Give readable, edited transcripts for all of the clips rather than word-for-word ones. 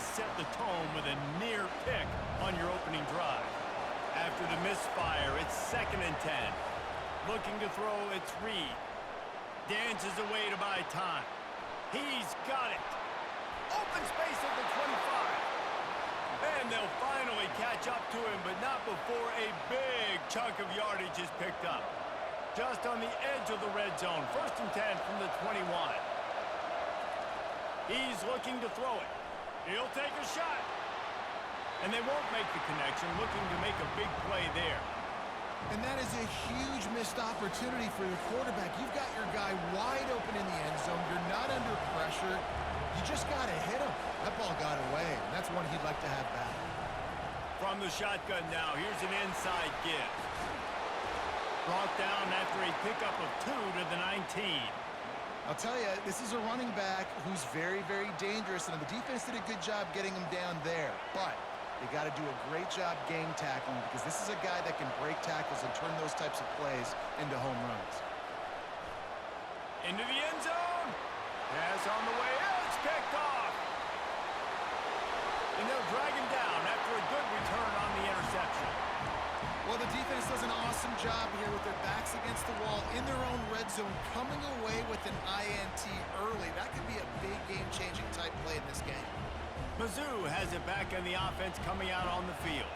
set the tone with a near pick on your opening drive. After the misfire, it's 2nd and 10. Looking to throw, it's Reed. Dances away to buy time. He's got it. Open space at the 25. And they'll finally catch up to him, but not before a big chunk of yardage is picked up. Just on the edge of the red zone. 1st and 10 from the 21. He's looking to throw it. He'll take a shot. And they won't make the connection, looking to make a big play there. And that is a huge missed opportunity for your quarterback. You've got your guy wide open in the end zone. You're not under pressure. You just got to hit him. That ball got away, and that's one he'd like to have back. From the shotgun now, here's an inside give. Brought down after a pickup of 2 to the 19. I'll tell you, this is a running back who's very, very dangerous, and the defense did a good job getting him down there. But they got to do a great job gang tackling because this is a guy that can break tackles and turn those types of plays into home runs. Into the end zone. Pass on the way. It's picked off. And they'll drag him down after a good return on the interception. Well, the defense does an awesome job here with their backs against the wall in their own red zone, coming away with an INT early. That could be a big game-changing type play in this game. Mizzou has it back in the offense coming out on the field.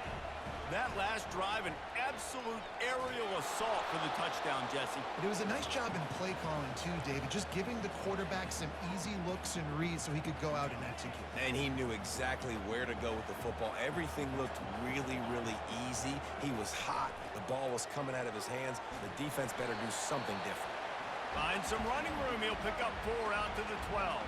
That last drive, an absolute aerial assault for the touchdown, Jesse. It was a nice job in play calling too, David, just giving the quarterback some easy looks and reads so he could go out and execute. And he knew exactly where to go with the football. Everything looked really, really easy. He was hot. The ball was coming out of his hands. The defense better do something different. Find some running room. He'll pick up 4 out to the 12.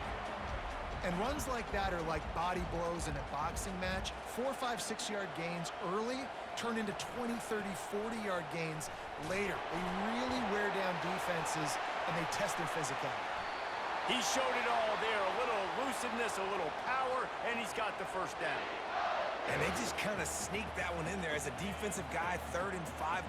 And runs like that are like body blows in a boxing match. 4, 5, 6-yard gains early turn into 20, 30, 40-yard gains later. They really wear down defenses, and they test their physicality. He showed it all there. A little elusiveness, a little power, and he's got the first down. And they just kind of sneaked that one in there. As a defensive guy, 3rd and 5+.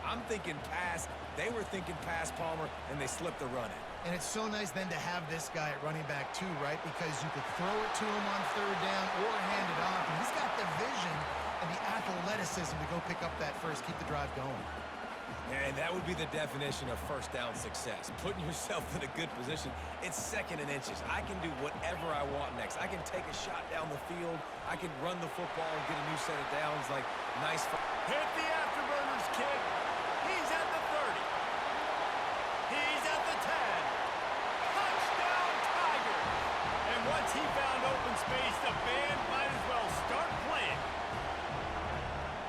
I'm thinking pass. They were thinking pass, Palmer, and they slipped the run in. And it's so nice then to have this guy at running back too, right? Because you could throw it to him on 3rd down or hand it off. And he's got the vision and the athleticism to go pick up that first, keep the drive going. And that would be the definition of first down success. Putting yourself in a good position. It's 2nd and inches. I can do whatever I want next. I can take a shot down the field. I can run the football and get a new set of downs. Like, nice. Hit the afterburners, kid. He's at the 30. He's at the 10. Touchdown, Tigers. And once he found open space, the band might as well start playing.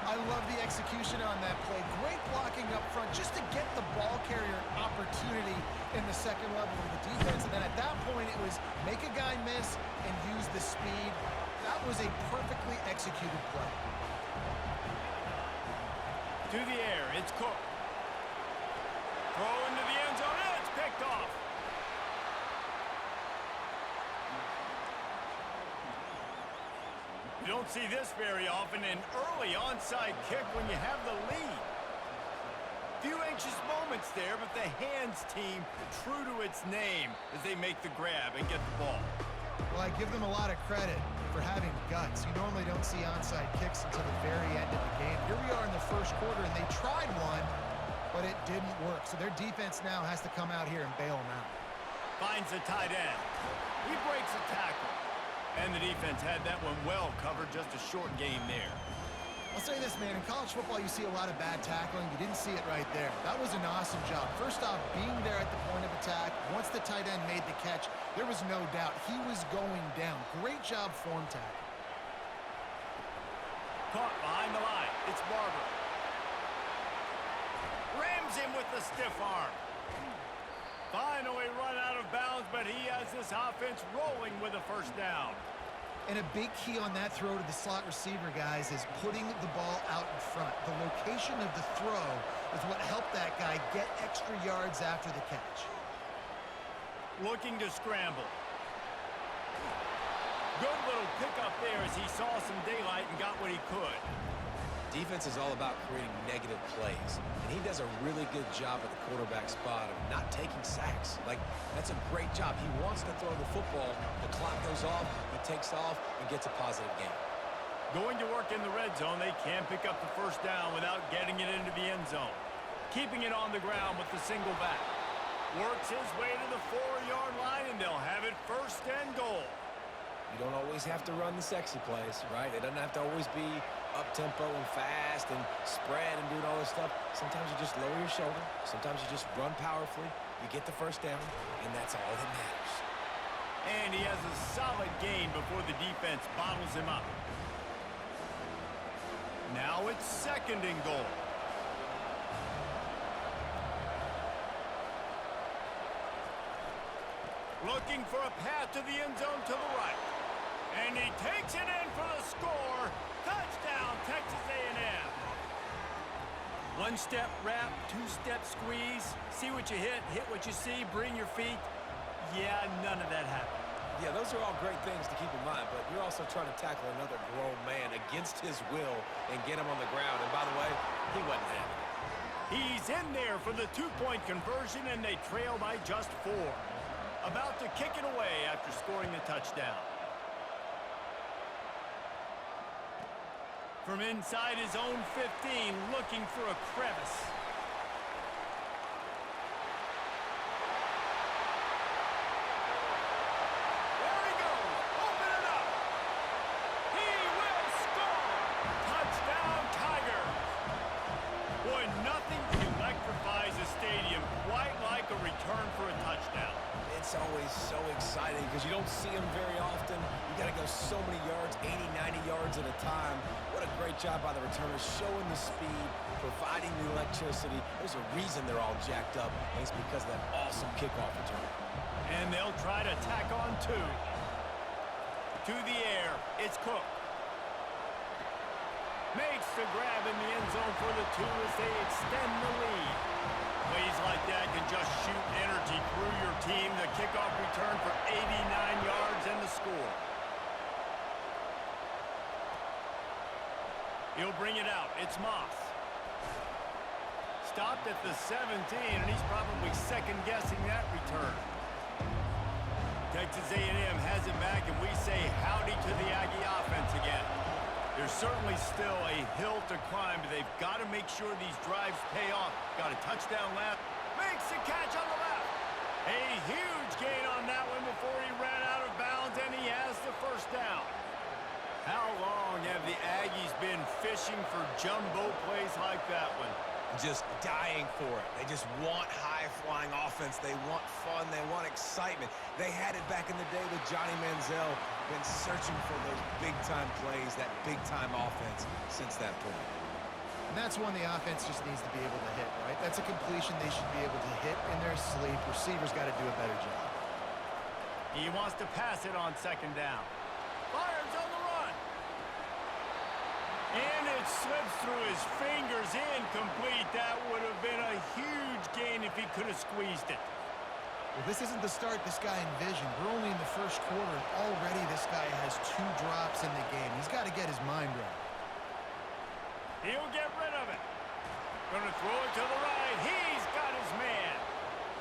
I love the execution on that play. Great blocking up front just to get the ball carrier an opportunity in the second level of the defense. And then at that point, it was make a guy miss and use the speed. That was a perfectly executed play. To the air, it's Cook. Throw into the end zone, and it's picked off. You don't see this very often, an early onside kick when you have the lead. Few anxious moments there, but the hands team true to its name as they make the grab and get the ball. Well, I give them a lot of credit for having guts. You normally don't see onside kicks until the very end of the game. Here we are in the first quarter, and they tried one, but it didn't work. So their defense now has to come out here and bail them out. Finds the tight end. He breaks a tackle. And the defense had that one well covered, just a short game there. I'll say this, man. In college football, you see a lot of bad tackling. You didn't see it right there. That was an awesome job. First off, being there at the point of attack. Once the tight end made the catch, there was no doubt he was going down. Great job form tackle. Caught behind the line. It's Barber. Rams him with the stiff arm. Finally run out of bounds, but he has this offense rolling with a first down. And a big key on that throw to the slot receiver, guys, is putting the ball out in front. The location of the throw is what helped that guy get extra yards after the catch. Looking to scramble. Good little pickup there as he saw some daylight and got what he could. Defense is all about creating negative plays, and he does a really good job at the quarterback spot of not taking sacks. Like, that's a great job. He wants to throw the football. The clock goes off, he takes off, and gets a positive gain. Going to work in the red zone, they can pick up the first down without getting it into the end zone. Keeping it on the ground with the single back. Works his way to the 4-yard line, and they'll have it first and goal. You don't always have to run the sexy plays, right? It doesn't have to always be up-tempo and fast and spread and doing all this stuff. Sometimes you just lower your shoulder. Sometimes you just run powerfully. You get the first down, and that's all that matters. And he has a solid gain before the defense bottles him up. Now it's second and goal. Looking for a path to the end zone to the right. And he takes it in for the score. Touchdown, Texas A&M. One-step wrap, two-step squeeze. See what you hit what you see, bring your feet. Yeah, none of that happened. Yeah, those are all great things to keep in mind, but you're also trying to tackle another grown man against his will and get him on the ground. And by the way, he wasn't having it. He's in there for the two-point conversion, and they trail by just 4. About to kick it away after scoring the touchdown. From inside his own 15, looking for a crevice. There he goes. Open it up. He will score. Touchdown, Tigers. Boy, nothing electrifies a stadium quite like a return for a touchdown. It's always so exciting because you don't see them very often. You got to go so many yards, 80, 90 yards at a time. What a great job by the returners, showing the speed, providing the electricity. There's a reason they're all jacked up, and it's because of that awesome kickoff return. And they'll try to tack on 2. To the air, it's Cook. Makes the grab in the end zone for the 2 as they extend the lead. Plays like that can just shoot energy through your team. The kickoff return for 89 yards and the score. He'll bring it out. It's Moss. Stopped at the 17, and he's probably second-guessing that return. Texas A&M has it back, and we say howdy to the Aggie offense again. There's certainly still a hill to climb, but they've got to make sure these drives pay off. Got a touchdown left. Makes the catch on the left. A huge gain on that one before he ran out of bounds, and he has the first down. How long have the Aggies been fishing for jumbo plays like that one? Just dying for it. They just want high-flying offense. They want fun. They want excitement. They had it back in the day with Johnny Manziel. Been searching for those big-time plays, that big-time offense since that point. And that's one the offense just needs to be able to hit, right? That's a completion they should be able to hit in their sleep. Receivers got to do a better job. He wants to pass it on second down. Fires on the run. And it slips through his fingers, incomplete. That would have been a huge gain if he could have squeezed it. Well, this isn't the start this guy envisioned. We're only in the first quarter, and already this guy has 2 drops in the game. He's got to get his mind right. He'll get rid of it. Gonna throw it to the right. He's got his man.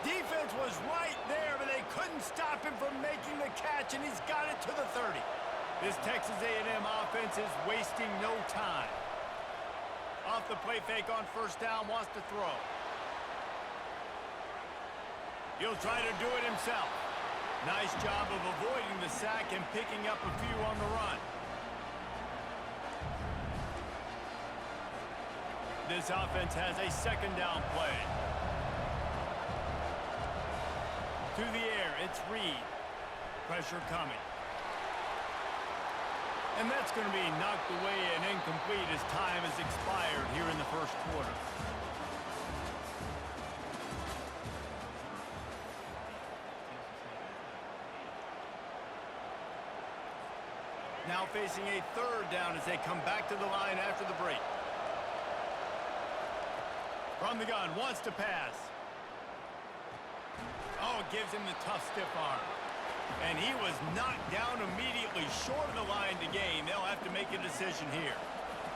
Defense was right there, but they couldn't stop him from making the catch, and he's got it to the 30. This Texas A&M offense is wasting no time. Off the play fake on first down, wants to throw. He'll try to do it himself. Nice job of avoiding the sack and picking up a few on the run. This offense has a second down play. To the air, it's Reed. Pressure coming. And that's going to be knocked away and incomplete as time has expired here in the first quarter. Now facing a third down as they come back to the line after the break. From the gun, wants to pass. Oh, gives him the tough stiff arm. And he was knocked down immediately short of the line to gain. They'll have to make a decision here.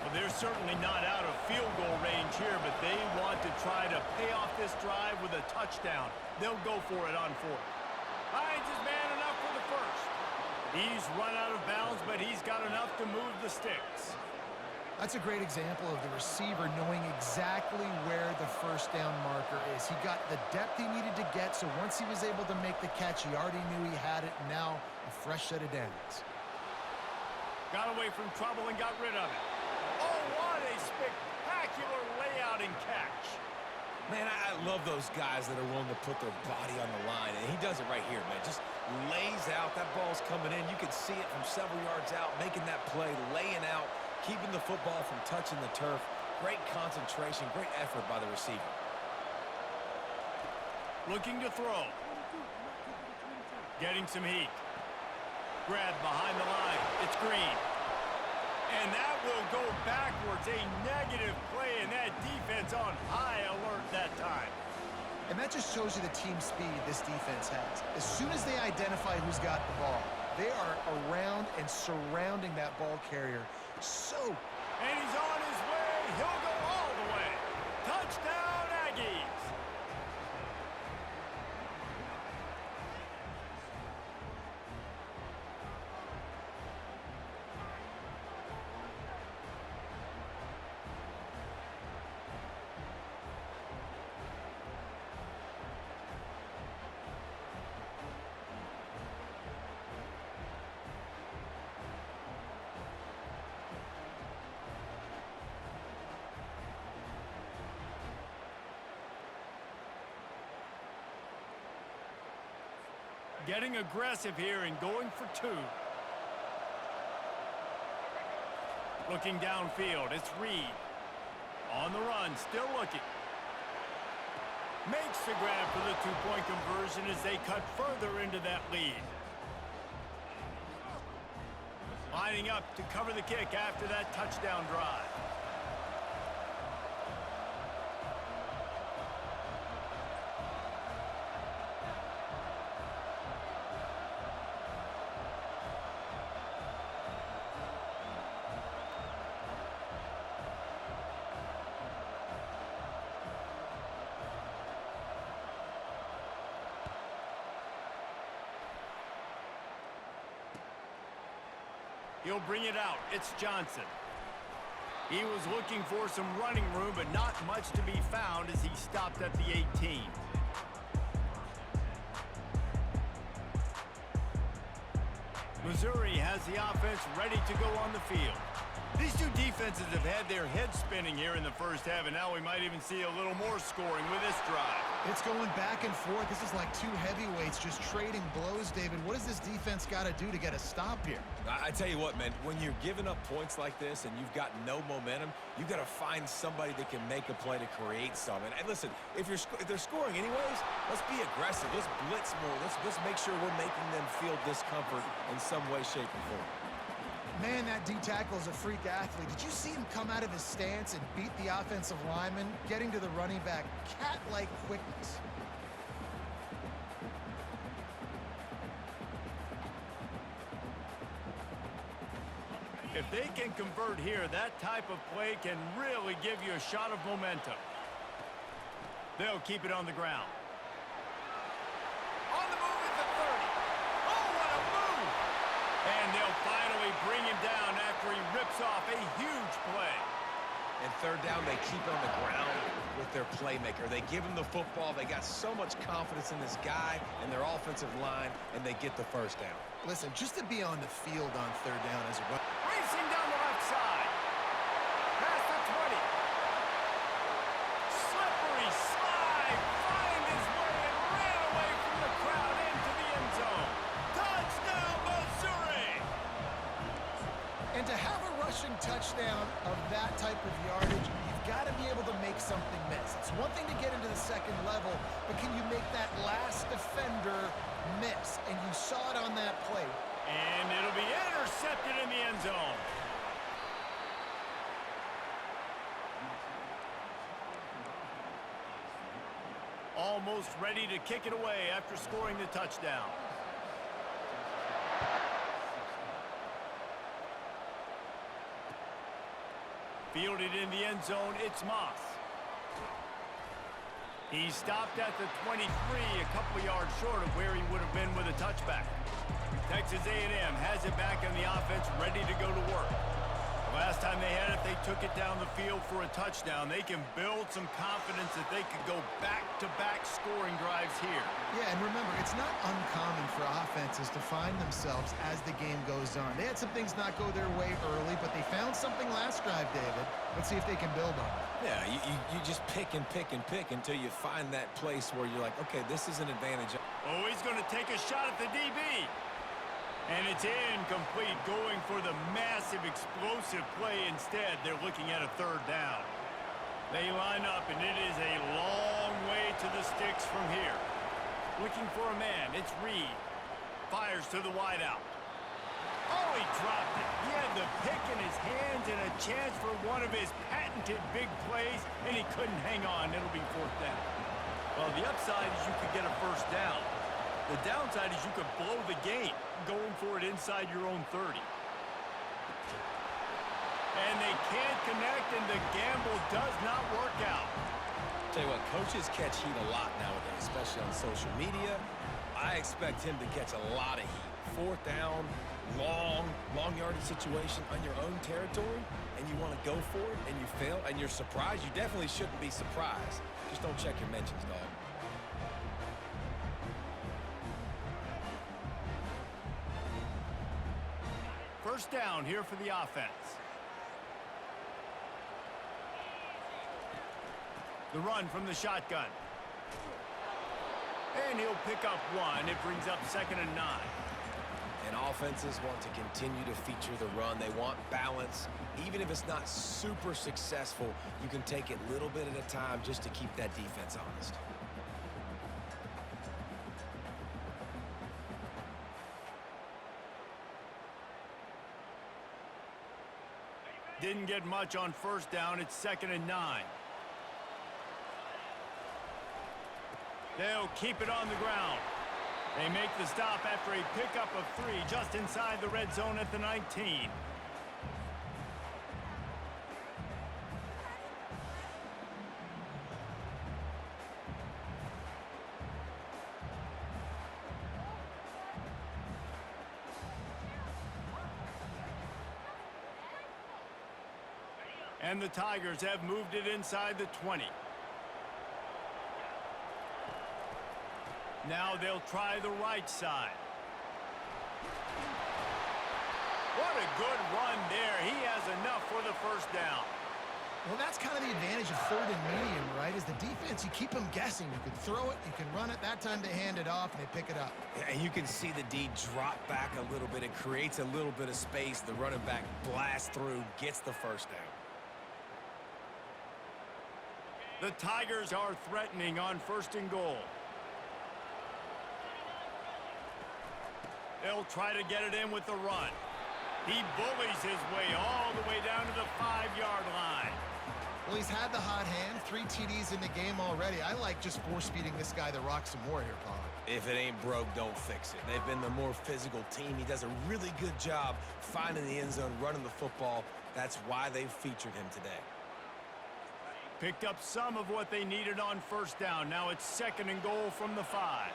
Well, they're certainly not out of field goal range here, but they want to try to pay off this drive with a touchdown. They'll go for it on fourth. Finds his man enough for the first. He's run out of bounds, but he's got enough to move the sticks. That's a great example of the receiver knowing exactly where the first down marker is. He got the depth he needed to get, so once he was able to make the catch, he already knew he had it. Now, a fresh set of downs. Got away from trouble and got rid of it. Oh, what a spectacular layout and catch. Man, I love those guys that are willing to put their body on the line, and he does it right here, man. Just lays out. That ball's coming in. You can see it from several yards out, making that play, laying out, keeping the football from touching the turf. Great concentration, great effort by the receiver. Looking to throw. Getting some heat. Grab behind the line. It's Green. And that will go backwards. A negative play, and that defense on high alert that time. And that just shows you the team speed this defense has. As soon as they identify who's got the ball, they are around and surrounding that ball carrier. And he's on his way. He'll go all the way. Touchdown, Aggies. Getting aggressive here and going for two. Looking downfield, it's Reed. On the run, still looking. Makes the grab for the two-point conversion as they cut further into that lead. Lining up to cover the kick after that touchdown drive. He'll bring it out. It's Johnson. He was looking for some running room, but not much to be found as he stopped at the 18. Missouri has the offense ready to go on the field. These two defenses have had their heads spinning here in the first half, and now we might even see a little more scoring with this drive. It's going back and forth. This is like two heavyweights just trading blows, David. What does this defense got to do to get a stop here? I tell you what, man, when you're giving up points like this and you've got no momentum, you've got to find somebody that can make a play to create some. And listen, if they're scoring anyways, let's be aggressive. Let's blitz more. Let's make sure we're making them feel discomfort in some way, shape, or form. Man, that D-tackle is a freak athlete. Did you see him come out of his stance and beat the offensive lineman, getting to the running back? Cat-like quickness. If they can convert here, that type of play can really give you a shot of momentum. They'll keep it on the ground. On the move at the 30. Oh, what a move! And they'll finally bring him down after he rips off a huge play. And third down, they keep it on the ground with their playmaker. They give him the football. They got so much confidence in this guy and their offensive line, and they get the first down. Listen, just to be on the field on third down as well. Racing down the left side. Past the 20. Slippery slide. Find his way and ran away from the crowd into the end zone. Touchdown, Missouri! And to have a rushing touchdown of that type of yardage, you've got to be able to make something miss. It's one thing to get into the second level, but can you make that last defender miss? And you saw it on that play. And it'll be intercepted in the end zone. Almost ready to kick it away after scoring the touchdown. Fielded in the end zone, it's Moss. He stopped at the 23, a couple yards short of where he would have been with a touchback. Texas A&M has it back on the offense, ready to go to work. The last time they had it, they took it down the field for a touchdown. They can build some confidence that they could go back-to-back scoring drives here. Yeah, and remember, it's not uncommon for offenses to find themselves as the game goes on. They had some things not go their way early, but they found something last drive, David. Let's see if they can build on it. Yeah, you just pick and pick and pick until you find that place where you're like, okay, this is an advantage. Oh, he's going to take a shot at the DB. And it's incomplete, going for the massive explosive play instead. They're looking at a third down. They line up, and it is a long way to the sticks from here. Looking for a man. It's Reed. Fires to the wideout. Oh, he dropped it. He had the pick in his hands and a chance for one of his patented big plays, and he couldn't hang on. It'll be fourth down. Well, the upside is you could get a first down. The downside is you could blow the game going for it inside your own 30. And they can't connect, and the gamble does not work out. Tell you what, coaches catch heat a lot nowadays, especially on social media. I expect him to catch a lot of heat. Fourth down, long yardage situation on your own territory, and you want to go for it, and you fail, and you're surprised. You definitely shouldn't be surprised. Just don't check your mentions, dog. First down here for the offense. The run from the shotgun. And he'll pick up one. It brings up 2nd and 9. And offenses want to continue to feature the run. They want balance. Even if it's not super successful, you can take it little bit at a time just to keep that defense honest. Didn't get much on first down. It's 2nd and 9. They'll keep it on the ground. They make the stop after a pickup of 3 just inside the red zone at the 19. And the Tigers have moved it inside the 20. Now they'll try the right side. What a good run there. He has enough for the first down. Well, that's kind of the advantage of 3rd and medium, right? Is the defense, you keep them guessing. You can throw it, you can run it. That time they hand it off, and they pick it up. And you can see the D drop back a little bit. It creates a little bit of space. The running back blasts through, gets the first down. The Tigers are threatening on 1st and goal. They'll try to get it in with the run. He bullies his way all the way down to the 5-yard line. Well, he's had the hot hand, 3 TDs in the game already. I like just force-feeding this guy the rock some more here, Paul. If it ain't broke, don't fix it. They've been the more physical team. He does a really good job finding the end zone, running the football. That's why they've featured him today. Picked up some of what they needed on first down. Now it's 2nd and goal from the 5.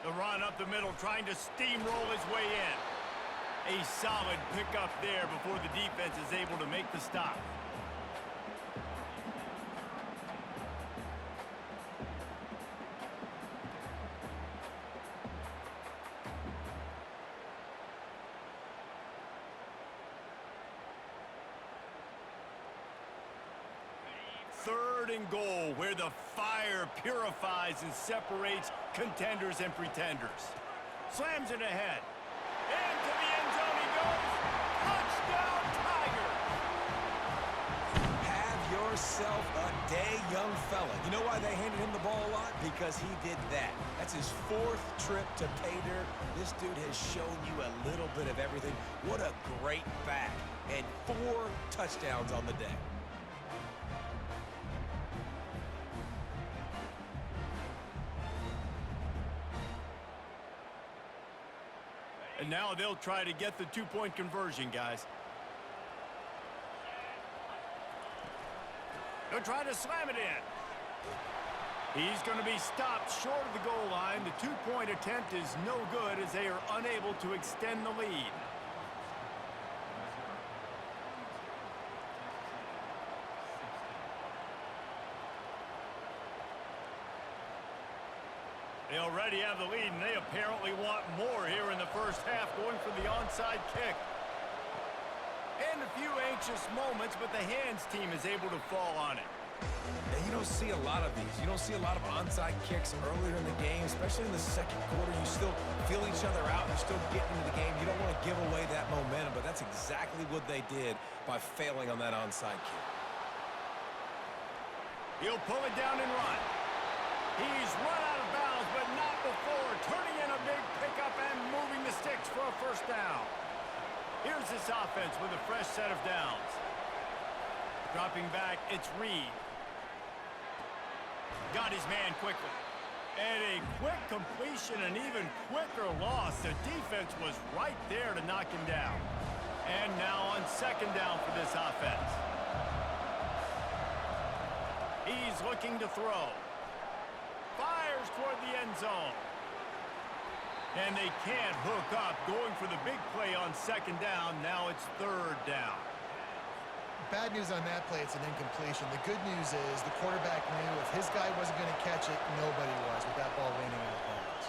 The run up the middle, trying to steamroll his way in. A solid pickup there before the defense is able to make the stop. Third and goal, where the fire purifies and separates contenders and pretenders. Slams it ahead. Into the end zone he goes. Touchdown, Tigers! Have yourself a day, young fella. You know why they handed him the ball a lot? Because he did that. That's his 4th trip to pay dirt. This dude has shown you a little bit of everything. What a great back. And 4 touchdowns on the day. And now they'll try to get the 2-point conversion, guys. They'll try to slam it in. He's going to be stopped short of the goal line. The two-point attempt is no good as they are unable to extend the lead. They already have the lead, and they apparently want more here in the first half, going for the onside kick. And a few anxious moments, but the hands team is able to fall on it. And you don't see a lot of these. You don't see a lot of onside kicks earlier in the game, especially in the second quarter. You still feel each other out. You're still getting into the game. You don't want to give away that momentum, but that's exactly what they did by failing on that onside kick. He'll pull it down and run. He's run out of bounds, but not before turning in a big pickup and moving the sticks for a first down. Here's this offense with a fresh set of downs. Dropping back, it's Reed. Got his man quickly. And a quick completion, an even quicker loss. The defense was right there to knock him down. And now on second down for this offense. He's looking to throw. Fires toward the end zone. And they can't hook up, going for the big play on second down. Now it's third down. Bad news on that play, it's an incompletion. The good news is the quarterback knew if his guy wasn't going to catch it, nobody was with that ball raining out of bounds.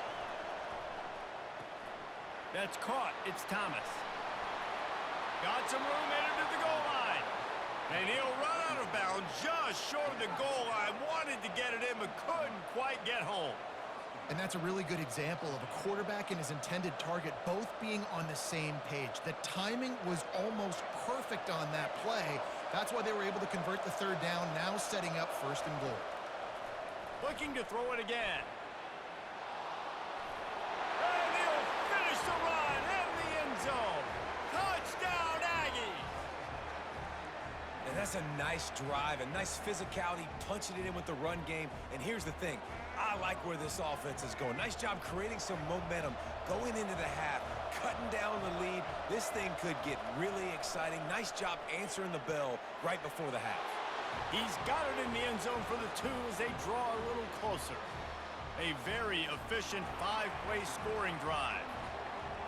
That's caught. It's Thomas. Got some room headed to the goal line. And he'll run out of bounds just short of the goal line. Wanted to get it in, but couldn't quite get home. And that's a really good example of a quarterback and his intended target both being on the same page. The timing was almost perfect on that play. That's why they were able to convert the third down, now setting up first and goal. Looking to throw it again. And he'll finish the run in the end zone. Touchdown, Aggies! And that's a nice drive, a nice physicality, punching it in with the run game. And here's the thing. I like where this offense is going. Nice job creating some momentum, going into the half, cutting down the lead. This thing could get really exciting. Nice job answering the bell right before the half. He's got it in the end zone for the two as they draw a little closer. A very efficient five-play scoring drive.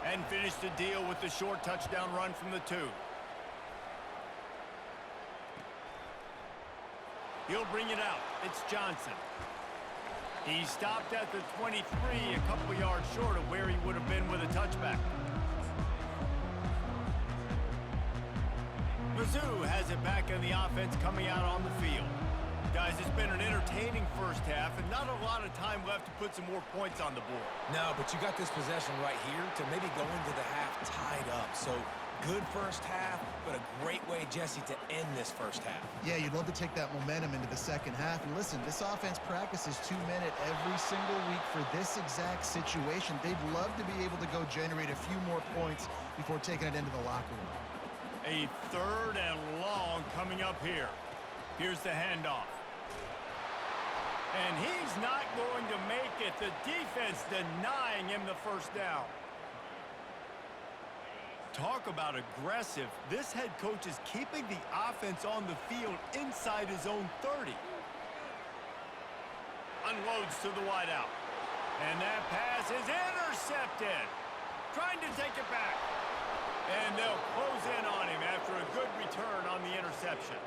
And finish the deal with the short touchdown run from the two. He'll bring it out. It's Johnson. He stopped at the 23, a couple yards short of where he would have been with a touchback. Mizzou has it back in the offense coming out on the field. Guys, it's been an entertaining first half and not a lot of time left to put some more points on the board. No, but you got this possession right here to maybe go into the half tied up. So good first half, but a great way, Jesse, to end this first half. Yeah, you'd love to take that momentum into the second half. And listen, this offense practices 2-minute every single week for this exact situation. They'd love to be able to go generate a few more points before taking it into the locker room. A third and long coming up here. Here's the handoff. And he's not going to make it. The defense denying him the first down. Talk about aggressive. This head coach is keeping the offense on the field inside his own 30. Unloads to the wideout. And that pass is intercepted. Trying to take it back. And they'll close in on him after a good return on the interception.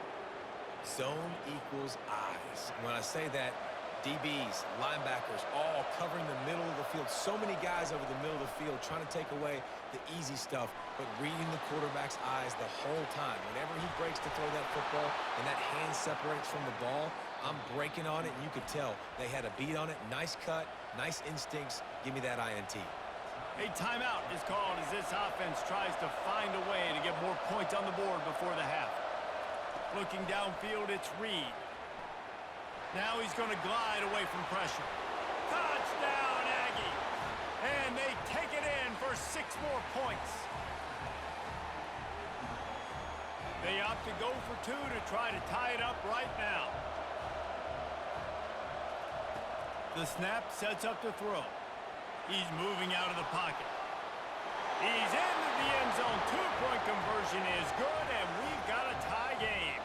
Zone equals eyes. When I say that, DBs, linebackers, all covering the middle of the field. So many guys over the middle of the field trying to take away the easy stuff, but reading the quarterback's eyes the whole time. Whenever he breaks to throw that football and that hand separates from the ball, I'm breaking on it, and you could tell they had a beat on it. Nice cut, nice instincts. Give me that INT. A timeout is called as this offense tries to find a way to get more points on the board before the half. Looking downfield, it's Reed. Now he's going to glide away from pressure. Touchdown, Aggie! And they take it in for 6 more points. They opt to go for 2 to try to tie it up right now. The snap sets up to throw. He's moving out of the pocket. He's into the end zone. 2-point conversion is good, and we've got a tie game.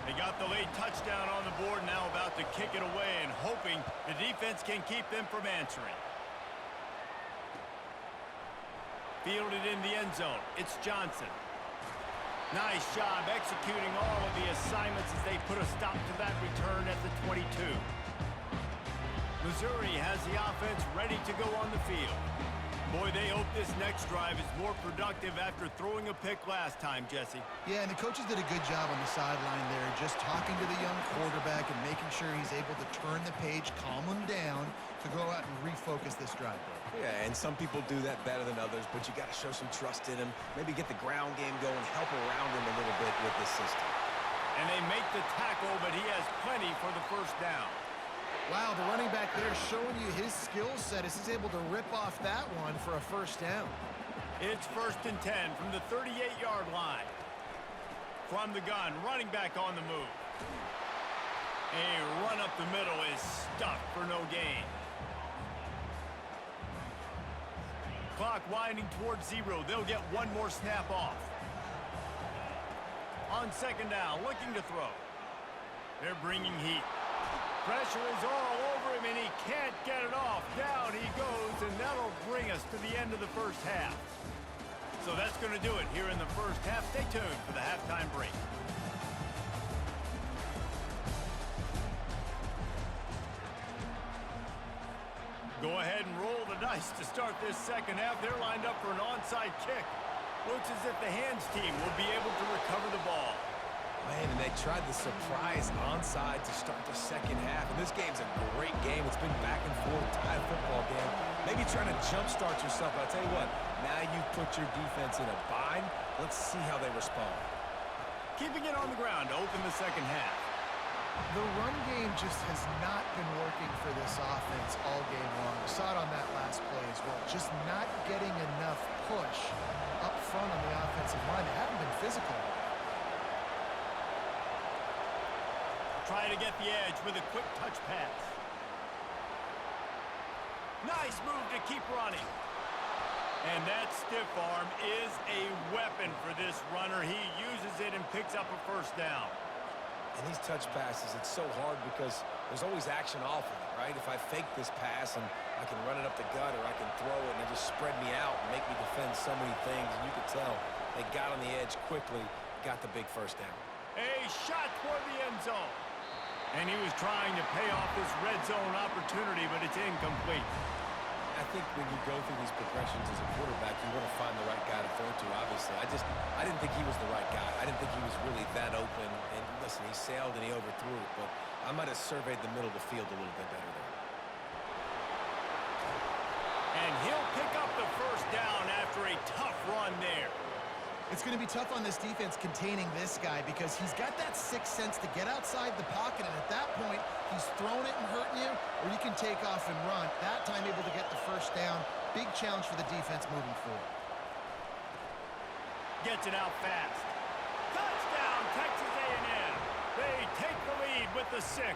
They got the late touchdown on the board, now about to kick it away and hoping the defense can keep them from answering. Fielded in the end zone. It's Johnson. Nice job executing all of the assignments as they put a stop to that return at the 22. Missouri has the offense ready to go on the field. Boy, they hope this next drive is more productive after throwing a pick last time, Jesse. Yeah, and the coaches did a good job on the sideline there, just talking to the young quarterback and making sure he's able to turn the page, calm him down to go out and refocus this drive. Yeah, and some people do that better than others, but you got to show some trust in him. Maybe get the ground game going, help around him a little bit with this system. And they make the tackle, but he has plenty for the first down. Wow, the running back there showing you his skill set as he's able to rip off that one for a first down. It's 1st and 10 from the 38-yard line. From the gun, running back on the move. A run up the middle is stuffed for no gain. Clock winding towards 0. They'll get one more snap off. On 2nd down, looking to throw. They're bringing heat. Pressure is all over him, and he can't get it off. Down he goes, and that'll bring us to the end of the first half. So that's going to do it here in the first half. Stay tuned for the halftime break. Go ahead and roll the dice to start this second half. They're lined up for an onside kick. Looks as if the hands team will be able to recover the ball. Man, and they tried the surprise onside to start the second half. And this game's a great game. It's been back and forth, tied football game. Maybe trying to jumpstart yourself. But I'll tell you what, now you've put your defense in a bind. Let's see how they respond. Keeping it on the ground to open the second half. The run game just has not been working for this offense all game long. We saw it on that last play as well. Just not getting enough push up front on the offensive line. They haven't been physical. Try to get the edge with a quick touch pass. Nice move to keep running. And that stiff arm is a weapon for this runner. He uses it and picks up a first down. And these touch passes, it's so hard because there's always action off of it, right? If I fake this pass and I can run it up the gut or I can throw it and they just spread me out and make me defend so many things. And you could tell they got on the edge quickly, got the big first down. A shot toward the end zone. And he was trying to pay off this red zone opportunity, but it's incomplete. I think when you go through these progressions as a quarterback, you want to find the right guy to throw to, obviously. I didn't think he was the right guy. I didn't think he was really that open. And listen, he sailed and he overthrew it, but I might have surveyed the middle of the field a little bit better there. And he'll pick up the first down after a tough run there. It's going to be tough on this defense containing this guy because he's got that sixth sense to get outside the pocket, and at that point, he's throwing it and hurting you, or you can take off and run. That time able to get the first down. Big challenge for the defense moving forward. Gets it out fast. Touchdown, Texas A&M. They take the lead with the 6.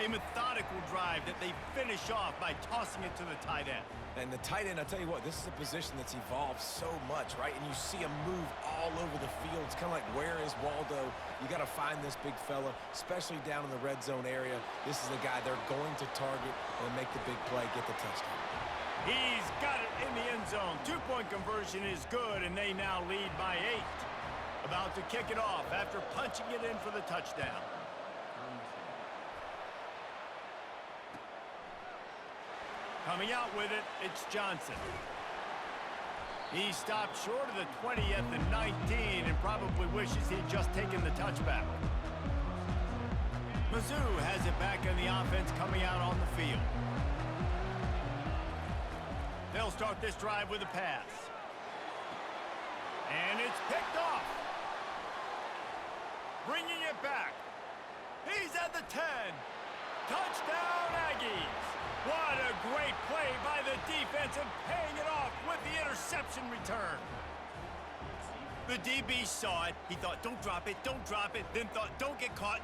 A methodical drive that they finish off by tossing it to the tight end. And the tight end, I'll tell you what, this is a position that's evolved so much, right? And you see him move all over the field. It's kind of like, where is Waldo? You got to find this big fella, especially down in the red zone area. This is the guy they're going to target and make the big play, get the touchdown. He's got it in the end zone. 2-point conversion is good, and they now lead by 8. About to kick it off after punching it in for the touchdown. Coming out with it, it's Johnson. He stopped short of the 20 at the 19 and probably wishes he'd just taken the touchback. Mizzou has it back in the offense coming out on the field. They'll start this drive with a pass. And it's picked off. Bringing it back. He's at the 10. Touchdown, Aggies. What a great play by the defense and paying it off with the interception return. The DB saw it. He thought, don't drop it, don't drop it. Then thought, don't get caught,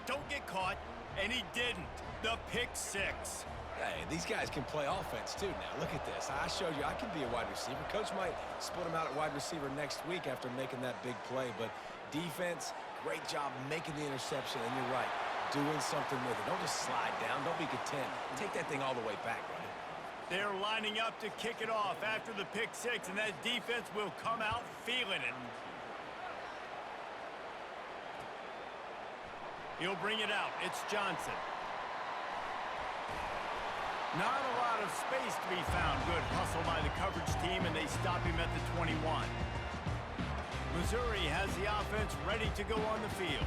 and he didn't. The pick 6. Hey, these guys can play offense too now. Look at this. I showed you I can be a wide receiver. Coach might split him out at wide receiver next week after making that big play, but defense, Great job making the interception, and you're right, doing something with it. Don't just slide down. Don't be content. Take that thing all the way back, buddy. They're lining up to kick it off after the pick six, and that defense will come out feeling it. He'll bring it out. It's Johnson. Not a lot of space to be found. Good hustle by the coverage team, and they stop him at the 21. Missouri has the offense ready to go on the field.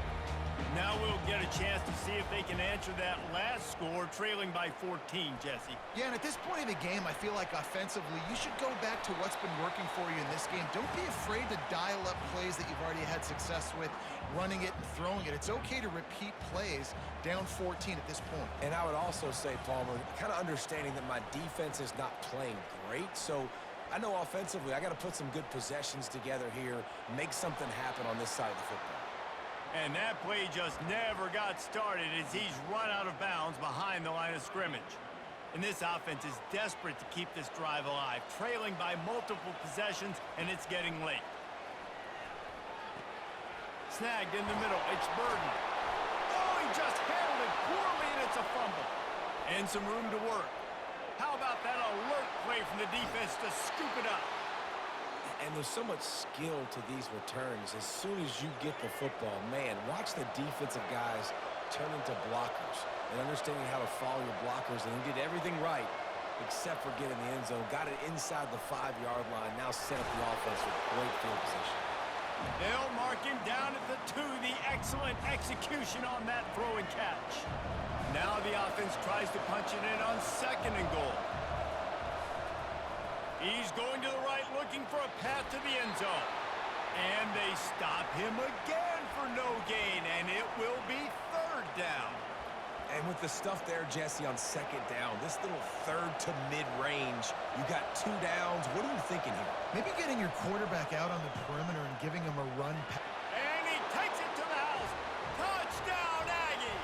Now we'll get a chance to see if they can answer that last score, trailing by 14, Jesse. Yeah, and at this point in the game, I feel like offensively, you should go back to what's been working for you in this game. Don't be afraid to dial up plays that you've already had success with, running it and throwing it. It's okay to repeat plays down 14 at this point. And I would also say, Palmer, kind of understanding that my defense is not playing great, so I know offensively I got to put some good possessions together here, make something happen on this side of the football. And that play just never got started as he's run out of bounds behind the line of scrimmage. And this offense is desperate to keep this drive alive, trailing by multiple possessions, and it's getting late. Snagged in the middle, it's Burden. Oh, he just handled it poorly, and it's a fumble. And some room to work. How about that alert play from the defense to scoop it up? And there's so much skill to these returns. As soon as you get the football, man, watch the defensive guys turn into blockers and understanding how to follow your blockers. And he did everything right except for getting the end zone. Got it inside the 5-yard line. Now set up the offense with great field position. They'll mark him down at the 2. The excellent execution on that throw and catch. Now the offense tries to punch it in on 2nd and goal. He's going to the right, looking for a path to the end zone. And they stop him again for no gain, and it will be 3rd down. And with the stuff there, Jesse, on 2nd down, this little 3rd to mid-range, you got 2 downs. What are you thinking here? Maybe getting your quarterback out on the perimeter and giving him a run. And he takes it to the house. Touchdown, Aggie!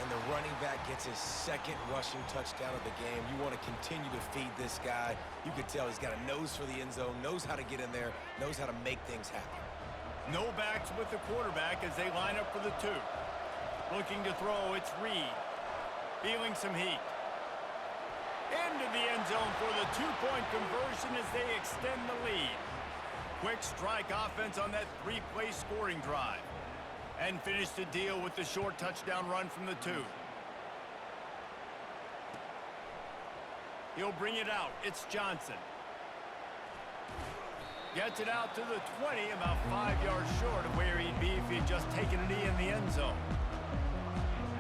And the running back gets his 2nd rushing touchdown of the game. You want to continue to feed this guy. You can tell he's got a nose for the end zone, knows how to get in there, knows how to make things happen. No backs with the quarterback as they line up for the 2. Looking to throw, it's Reed. Feeling some heat. Into the end zone for the 2-point conversion as they extend the lead. Quick strike offense on that 3-play scoring drive. And finish the deal with the short touchdown run from the 2. He'll bring it out. It's Johnson. Gets it out to the 20, about 5 yards short of where he'd be if he'd just taken a knee in the end zone.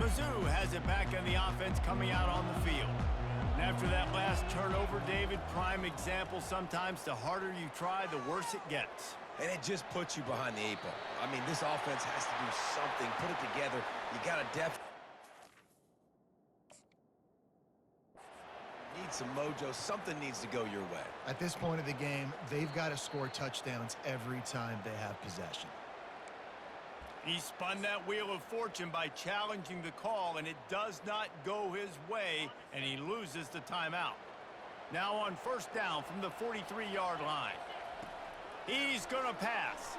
Mizzou has it back on the offense coming out on the field. And after that last turnover, David, prime example, sometimes the harder you try, the worse it gets. And it just puts you behind the 8 ball. I mean, this offense has to do something, put it together. You got to need some mojo. Something needs to go your way. At this point of the game, they've got to score touchdowns every time they have possession. He spun that wheel of fortune by challenging the call, and it does not go his way, and he loses the timeout. Now on 1st down from the 43-yard line. He's going to pass.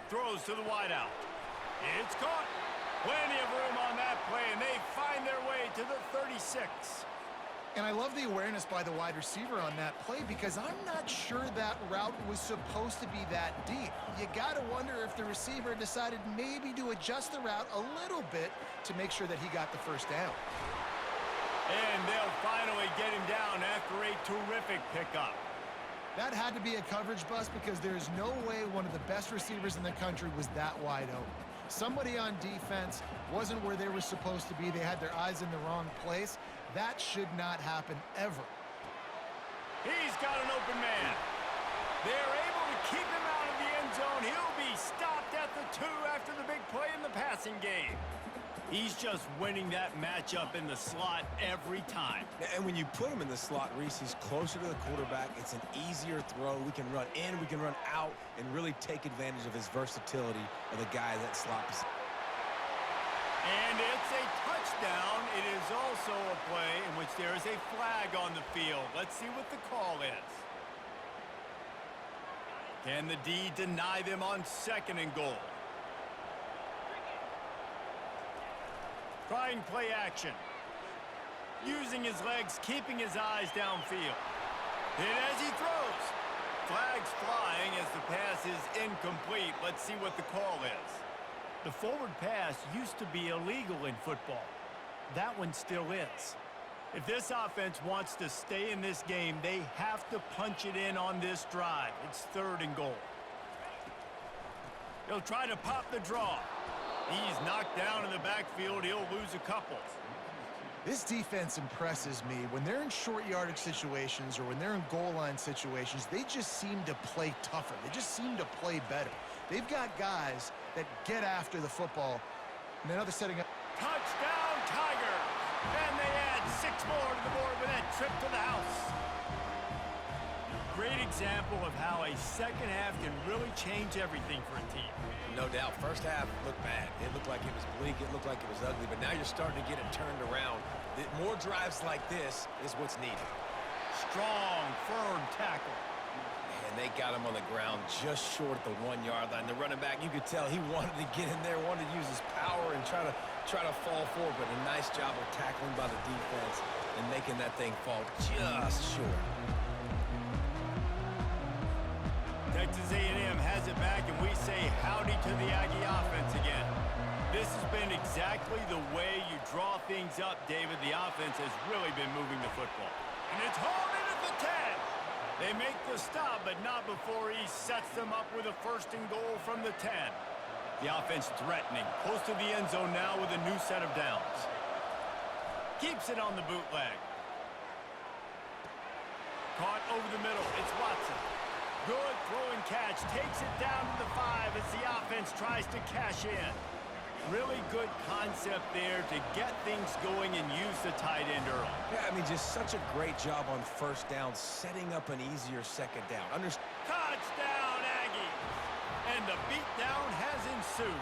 Throws to the wideout. It's caught. Plenty of room on that play, and they find their way to the 36. And I love the awareness by the wide receiver on that play because I'm not sure that route was supposed to be that deep. You got to wonder if the receiver decided maybe to adjust the route a little bit to make sure that he got the 1st down. And they'll finally get him down after a terrific pickup. That had to be a coverage bust because there's no way one of the best receivers in the country was that wide open. Somebody on defense wasn't where they were supposed to be. They had their eyes in the wrong place. That should not happen ever. He's got an open man. They're able to keep him out of the end zone. He'll be stopped at the 2 after the big play in the passing game. He's just winning that matchup in the slot every time. And when you put him in the slot, Reese, he's closer to the quarterback. It's an easier throw. We can run in, we can run out, and really take advantage of his versatility of the guy that slot position. And it's a touchdown. It is also a play in which there is a flag on the field. Let's see what the call is. Can the D deny them on 2nd and goal? Trying play action. Using his legs, keeping his eyes downfield. Hit as he throws. Flags flying as the pass is incomplete. Let's see what the call is. The forward pass used to be illegal in football. That one still is. If this offense wants to stay in this game, they have to punch it in on this drive. It's 3rd and goal. He'll try to pop the draw. He's knocked down in the backfield. He'll lose a couple. This defense impresses me. When they're in short yardage situations or when they're in goal line situations, they just seem to play tougher. They just seem to play better. They've got guys that get after the football. And now they're setting up. Touchdown, Tigers! And they add 6 more to the board with that trip to the house. Great example of how a second half can really change everything for a team. No doubt. First half looked bad. It looked like it was bleak. It looked like it was ugly. But now you're starting to get it turned around. More drives like this is what's needed. Strong, firm tackle. And they got him on the ground just short of the 1-yard line. The running back, you could tell he wanted to get in there, wanted to use his power and try to fall forward. But a nice job of tackling by the defense and making that thing fall just short. Texas A&M has it back, and we say howdy to the Aggie offense again. This has been exactly the way you draw things up, David. The offense has really been moving the football. And it's hauled in at the 10. They make the stop, but not before he sets them up with a 1st and goal from the 10. The offense threatening, close to the end zone now with a new set of downs. Keeps it on the bootleg. Caught over the middle. It's Watson. Good throw and catch. Takes it down to the 5 as the offense tries to cash in. Really good concept there to get things going and use the tight end early. Yeah, I mean, just such a great job on 1st down, setting up an easier 2nd down. Touchdown, Aggies! And the beatdown has ensued.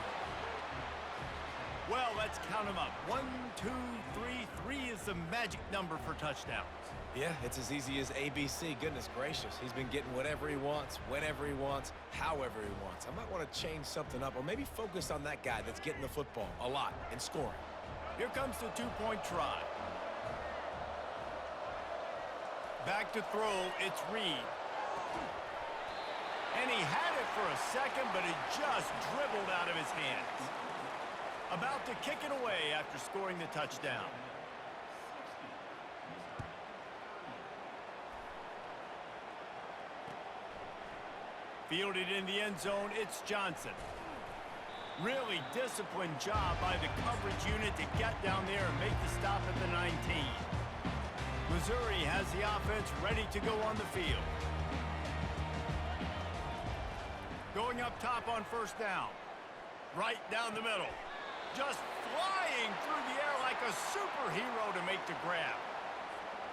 Well, let's count them up. 1, 2, 3. 3 is the magic number for touchdowns. Yeah, it's as easy as ABC. Goodness gracious. He's been getting whatever he wants, whenever he wants, however he wants. I might want to change something up or maybe focus on that guy that's getting the football a lot and scoring. Here comes the 2-point try. Back to throw, it's Reed. And he had it for a second, but it just dribbled out of his hands. About to kick it away after scoring the touchdown. Fielded in the end zone, it's Johnson. Really disciplined job by the coverage unit to get down there and make the stop at the 19. Missouri has the offense ready to go on the field. Going up top on 1st down. Right down the middle. Just flying through the air like a superhero to make the grab.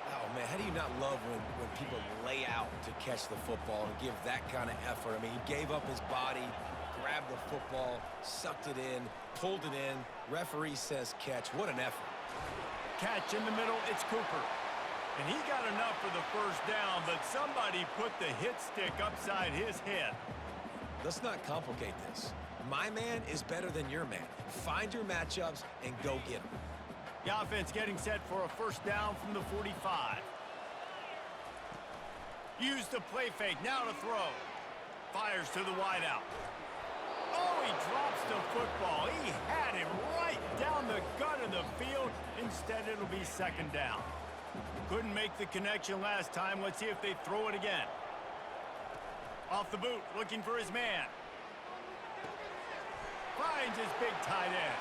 Oh, man, how do you not love when people lay out to catch the football and give that kind of effort? I mean, he gave up his body, grabbed the football, sucked it in, pulled it in. Referee says catch. What an effort. Catch in the middle, it's Cooper. And he got enough for the 1st down, but somebody put the hit stick upside his head. Let's not complicate this. My man is better than your man. Find your matchups and go get them. The offense getting set for a 1st down from the 45. Use the play fake, now to throw. Fires to the wideout. Oh, he drops the football. He had him right down the gut of the field. Instead, it'll be 2nd down. Couldn't make the connection last time. Let's see if they throw it again. Off the boot, looking for his man. Finds his big tight end.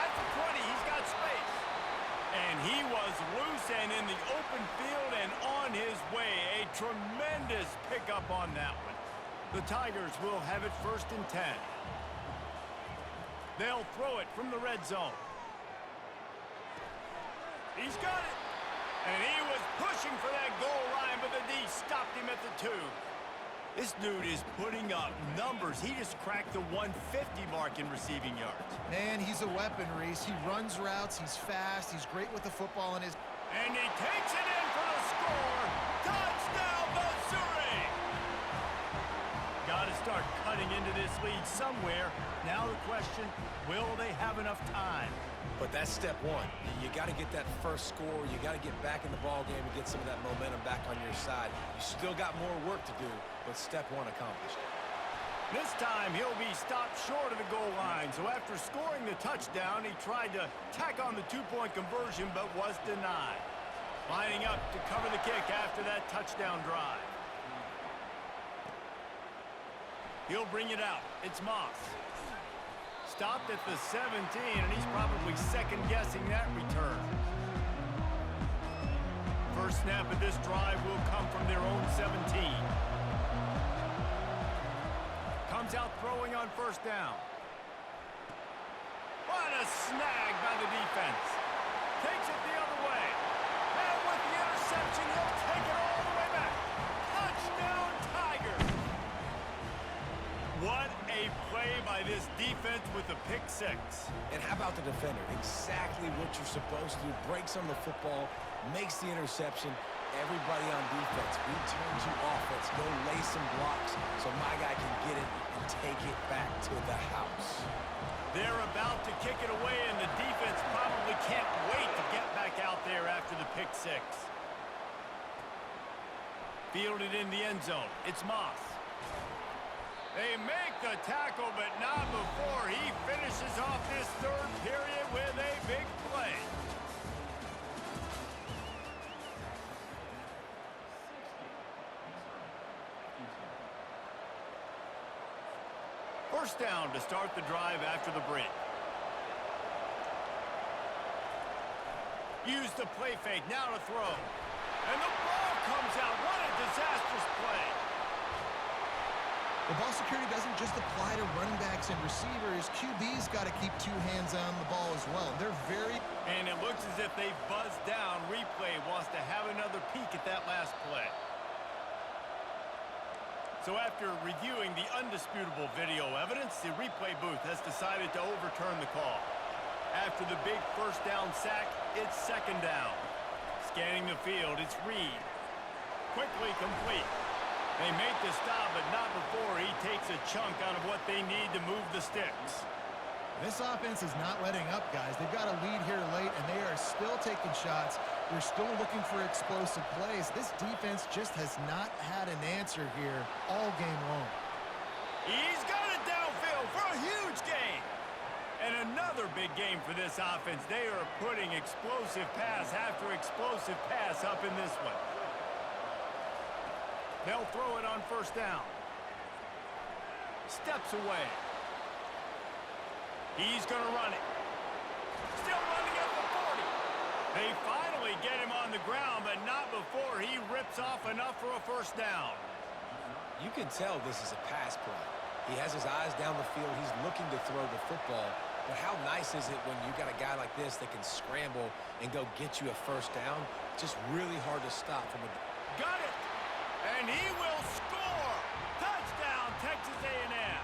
At the 20, he's got space. And he was loose and in the open field and on his way. A tremendous pickup on that one. The Tigers will have it 1st and 10. They'll throw it from the red zone. He's got it. And he was pushing for that goal line, but the D stopped him at the 2. This dude is putting up numbers. He just cracked the 150 mark in receiving yards. Man, he's a weapon, Reese. He runs routes. He's fast. He's great with the football in his... And he takes it in for the score. Touchdown, Missouri! lead somewhere. Now the question, will they have enough time? But that's step one. You got to get that first score. You got to get back in the ball game and get some of that momentum back on your side. You still got more work to do, but step one accomplished. This time, he'll be stopped short of the goal line. So after scoring the touchdown, he tried to tack on the two-point conversion, but was denied. Lining up to cover the kick after that touchdown drive. He'll bring it out. It's Moss. Stopped at the 17, and he's probably second-guessing that return. First snap of this drive will come from their own 17. Comes out throwing on first down. What a snag by the defense. Takes it the other way. And with the interception, he'll take it all the way back. Touchdown, Tigers. What a play by this defense with the pick six. And how about the defender? Exactly what you're supposed to do. Breaks on the football, makes the interception. Everybody on defense, return to offense. Go lay some blocks so my guy can get it and take it back to the house. They're about to kick it away, and the defense probably can't wait to get back out there after the pick six. Fielded in the end zone. It's Moss. They make the tackle, but not before he finishes off this third period with a big play. First down to start the drive after the break. Use the play fake, now to throw. And the ball comes out. What a disastrous play. The ball security doesn't just apply to running backs and receivers. QB's got to keep two hands on the ball as well. They're very... And it looks as if they've buzzed down. Replay wants to have another peek at that last play. So after reviewing the undisputable video evidence, the replay booth has decided to overturn the call. After the big first down sack, it's second down. Scanning the field, it's Reed. Quickly complete. They make the stop, but not before he takes a chunk out of what they need to move the sticks. This offense is not letting up, guys. They've got a lead here late, and they are still taking shots. They're still looking for explosive plays. This defense just has not had an answer here all game long. He's got it downfield for a huge gain. And another big game for this offense. They are putting explosive pass after explosive pass up in this one. They'll throw it on first down. Steps away. He's going to run it. Still running at the 40. They finally get him on the ground, but not before he rips off enough for a first down. You can tell this is a pass play. He has his eyes down the field. He's looking to throw the football. But how nice is it when you got a guy like this that can scramble and go get you a first down? Just really hard to stop from a... Got it! And he will score! Touchdown, Texas A&M!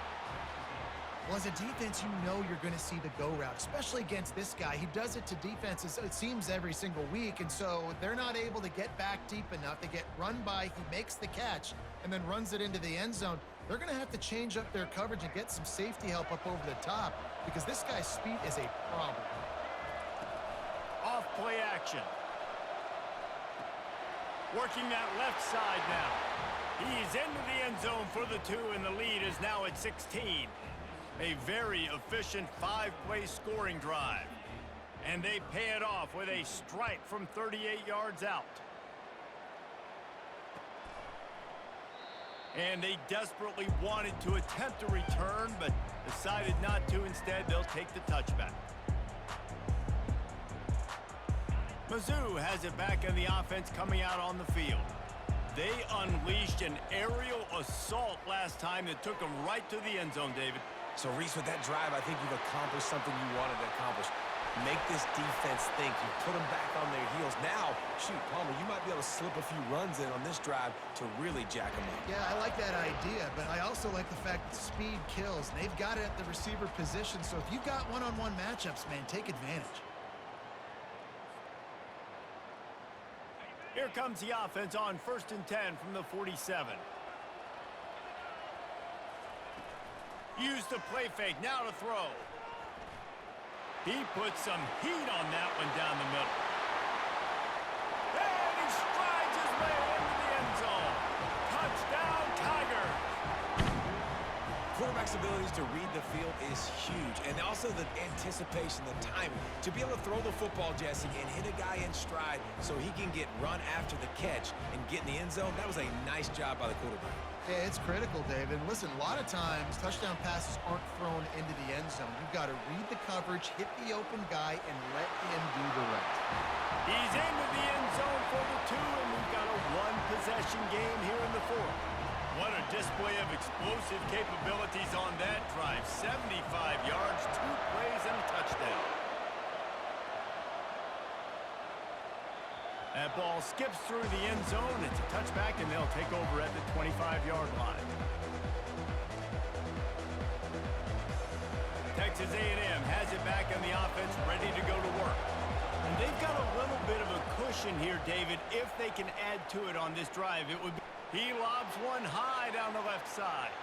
Well, as a defense, you know you're going to see the go route, especially against this guy. He does it to defenses, it seems, every single week, and so they're not able to get back deep enough. They get run by, he makes the catch, and then runs it into the end zone. They're going to have to change up their coverage and get some safety help up over the top because this guy's speed is a problem. Off play action. Working that left side now. He's into the end zone for the 2, and the lead is now at 16. A very efficient 5-play scoring drive. And they pay it off with a strike from 38 yards out. And they desperately wanted to attempt a return, but decided not to. Instead, they'll take the touchback. Mizzou has it back in the offense coming out on the field. They unleashed an aerial assault last time that took them right to the end zone, David. So, Reese, with that drive, I think you've accomplished something you wanted to accomplish. Make this defense think. You put them back on their heels. Now, shoot, Palmer, you might be able to slip a few runs in on this drive to really jack them up. Yeah, I like that idea, but I also like the fact that speed kills. They've got it at the receiver position, so if you've got one-on-one matchups, man, take advantage. Here comes the offense on 1st and 10 from the 47. Use the play fake, now to throw. He puts some heat on that one down the middle. And he strides his way into the end zone. Touchdown, Tigers. Quarterback's abilities to read the field is huge, and also the anticipation, the timing. To be able to throw the football, Jesse, and hit a guy in stride so he can get run after the catch and get in the end zone, that was a nice job by the quarterback. Yeah, it's critical, David. Listen, a lot of times touchdown passes aren't thrown into the end zone. You've got to read the coverage, hit the open guy, and let him do the rest. He's into the end zone for the 2, and we've got a one-possession game here in the 4th. What a display of explosive capabilities on that drive. 75 yards, 2 plays, and a touchdown. That ball skips through the end zone. It's a touchback, and they'll take over at the 25-yard line. Texas A&M has it back on the offense, ready to go to work. And they've got a little bit of a cushion here, David. If they can add to it on this drive, it would be... He lobs one high down the left side.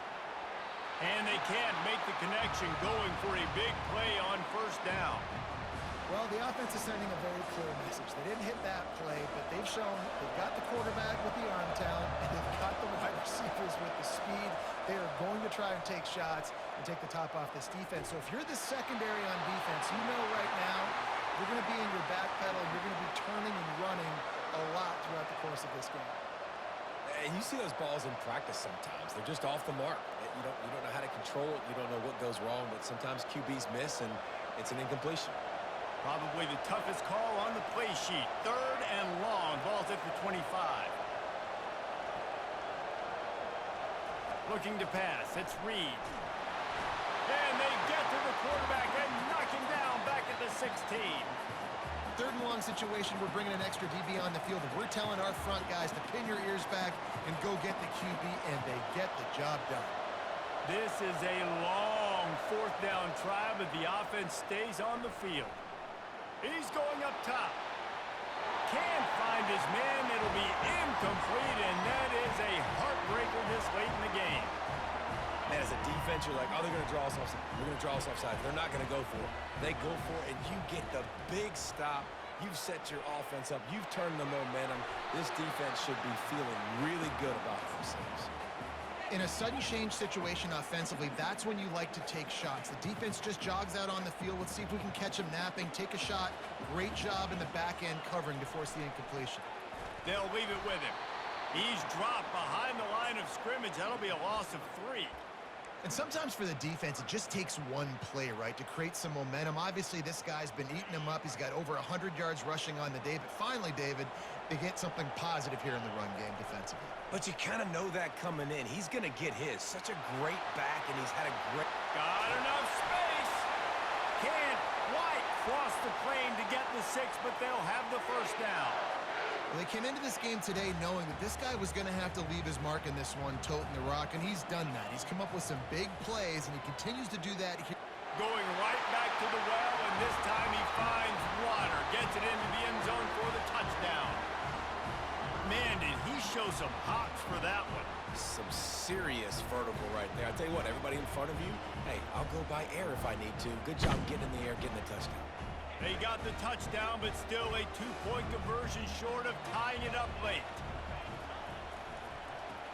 And they can't make the connection, going for a big play on first down. Well, the offense is sending a very clear message. They didn't hit that play, but they've shown they've got the quarterback with the arm talent, and they've got the wide receivers with the speed. They are going to try and take shots and take the top off this defense. So if you're the secondary on defense, you know right now you're going to be in your back pedal. You're going to be turning and running a lot throughout the course of this game. And you see those balls in practice sometimes. They're just off the mark. You don't know how to control it. You don't know what goes wrong, but sometimes QBs miss, and it's an incompletion. Probably the toughest call on the play sheet. 3rd and long. Ball's at the 25. Looking to pass. It's Reed. And they get to the quarterback and knock him down back at the 16. 3rd and long situation, we're bringing an extra DB on the field, and we're telling our front guys to pin your ears back and go get the QB, and they get the job done. This is a long 4th down try, but the offense stays on the field. He's going up top. Can't find his man. It'll be incomplete, and that is a heartbreaker this late in the game. Man, as a defense, you're like, oh, they're going to draw us offside. They're going to draw us offside. They're not going to go for it. They go for it, and you get the big stop. You've set your offense up. You've turned the momentum. This defense should be feeling really good about themselves. In a sudden change situation offensively, that's when you like to take shots. The defense just jogs out on the field. Let's see if we can catch him napping, take a shot. Great job in the back end covering to force the incompletion. They'll leave it with him. He's dropped behind the line of scrimmage. That'll be a loss of 3. And sometimes for the defense, it just takes one play, right, to create some momentum. Obviously, this guy's been eating him up. He's got over 100 yards rushing on the day. But finally, David, they get something positive here in the run game defensively. But you kind of know that coming in. He's going to get his. Such a great back, and he's had a great... Got enough space. Can't quite cross the plane to get the 6, but they'll have the first down. Well, they came into this game today knowing that this guy was going to have to leave his mark in this one, toting the rock, and he's done that. He's come up with some big plays, and he continues to do that here. Going right back to the well, and this time he finds water. Gets it into the end zone for the touchdown. Man, did he show some hops for that one. Some serious vertical right there. I tell you what, everybody in front of you, hey, I'll go by air if I need to. Good job getting in the air, getting the touchdown. They got the touchdown, but still a 2-point conversion short of tying it up late.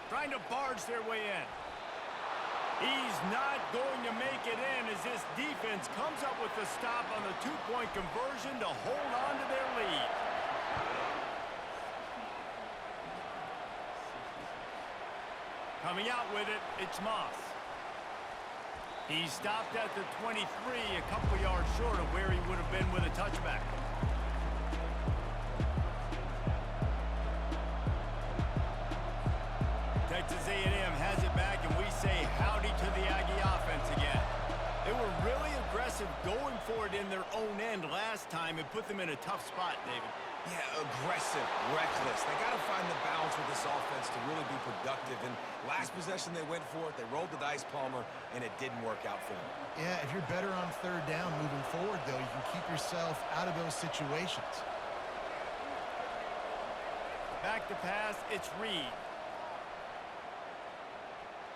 Trying to barge their way in. He's not going to make it in as this defense comes up with the stop on the 2-point conversion to hold on to their lead. Coming out with it, it's Moss. He stopped at the 23, a couple yards short of where he would have been with a touchback. Texas A&M has it back, and we say howdy to the Aggie offense again. They were really aggressive going for it in their own end last time and put them in a tough spot, David. Yeah, aggressive, reckless. They got to find the balance with this offense to really be productive. And last possession, they went for it. They rolled the dice, Palmer, and it didn't work out for them. Yeah, if you're better on 3rd down moving forward, though, you can keep yourself out of those situations. Back to pass, it's Reed.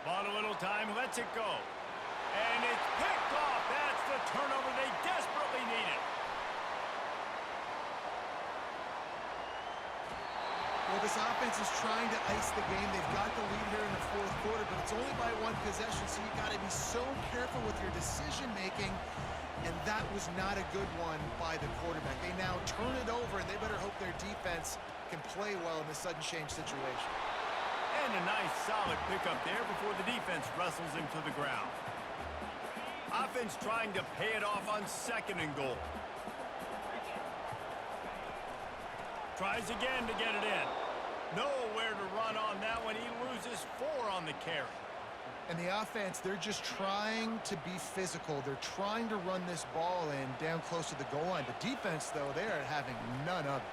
Bought a little time, lets it go. And it's picked off. That's the turnover they desperately needed. Well, this offense is trying to ice the game. They've got the lead here in the fourth quarter, but it's only by one possession, so you got to be so careful with your decision-making, and that was not a good one by the quarterback. They now turn it over, and they better hope their defense can play well in this sudden change situation. And a nice, solid pickup there before the defense wrestles him to the ground. Offense trying to pay it off on 2nd and goal. Tries again to get it in. Nowhere to run on that one. He loses 4 on the carry. And the offense, they're just trying to be physical. They're trying to run this ball in down close to the goal line. The defense, though, they are having none of it.